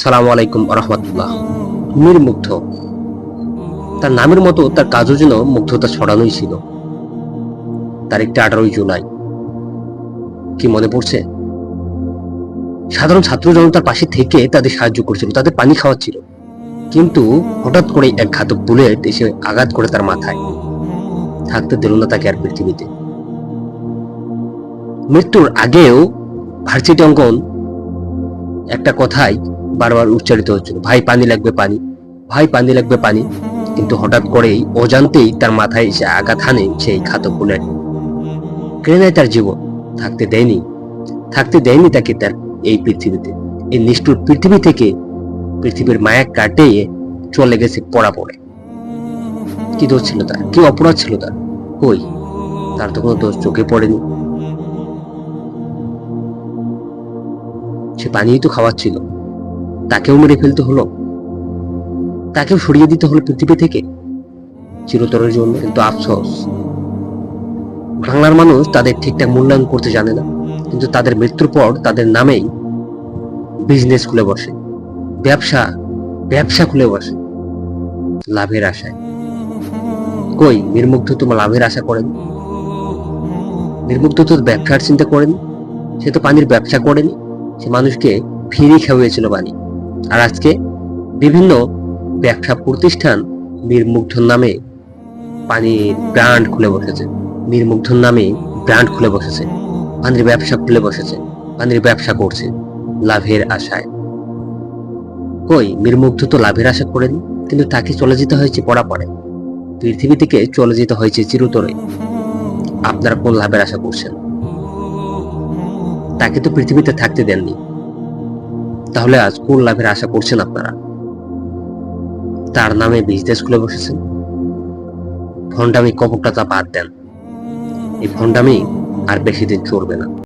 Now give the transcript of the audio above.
সালামু আলাইকুম রহমতুল্লাহ। মীর মুগ্ধ, তার নামের মতো তার কাজও যেন মুগ্ধতা ছড়ানোই ছিল। তারিখটা 18 জুলাই। কি মনে পড়ছে? সাধারণ ছাত্র জনতার পাশে থেকে তাদের সাহায্য করছিল, তাদের পানি খাওয়াচ্ছিল, কিন্তু হঠাৎ করে এক ঘাতক বুলেট এসে আঘাত করে তার মাথায়। থাকতে দিল না তাকে আর পৃথিবীতে। মৃত্যুর আগেও ভার্সিটি অঙ্কন একটা কথাই বারবার উচ্চারিত হচ্ছিল, ভাই পানি লাগবে পানি, ভাই পানি লাগবে পানি। কিন্তু হঠাৎ করেই অজান্তেই তার মাথায় এসে আঘাত হানে সেই ঘাতক বুলেট। কেড়ে নেয় তার জীবন। থাকতে দেয়নি তাকে তার এই পৃথিবীতে। এই নিষ্ঠুর পৃথিবী থেকে পৃথিবীর মায়া কাটিয়ে চলে গেছে পড়ে। কি দোষ ছিল তার? কি অপরাধ ছিল তার? কই, তার তো কোনো দোষ চোখে পড়েনি। সে পানিই তো খাওয়াচ্ছিল, তাকেও মেরে ফেলতে হলো, তাকেও সরিয়ে দিতে হলো পৃথিবী থেকে চিরতরের জন্য। কিন্তু আফসোস, বাংলার মানুষ তাদের ঠিকঠাক মূল্যায়ন করতে জানে না। কিন্তু তাদের মৃত্যুর পর তাদের নামেই বিজনেস খুলে বসে, ব্যবসা খুলে বসে লাভের আশায়। কই, মীর মুগ্ধ তোমার লাভের আশা করেন? মীর মুগ্ধ তো ব্যবসার চিন্তা করেনি, সে তো পানির ব্যবসা করেনি, সে মানুষকে ফ্রি খাওয়িয়েছিল পানি। আর আজকে বিভিন্ন ব্যবসা প্রতিষ্ঠান মীর মুগ্ধর নামে পানির ব্র্যান্ড খুলে বসেছে, মীর মুগ্ধর নামে ব্র্যান্ড খুলে বসেছে, পানির ব্যবসা খুলে বসেছে, পানির ব্যবসা করছে লাভের আশায়। কই, মীর মুগ্ধ তো লাভের আশা করেনি, কিন্তু তাকে চলে যেতে হয়েছে পড়ে, পৃথিবী থেকে চলে যেতে হয়েছে চিরতরে। আপনারা কোন লাভের আশা করছেন? তাকে তো পৃথিবীতে থাকতে দেননি, তাহলে আজ কোন লাভের আশা করছেন আপনারা? তার নামে বিজনেস খুলে বসেছেন। ভণ্ডামি কপটতা বাদ দেন, এই ভণ্ডামি আর বেশি দিন চলবে না।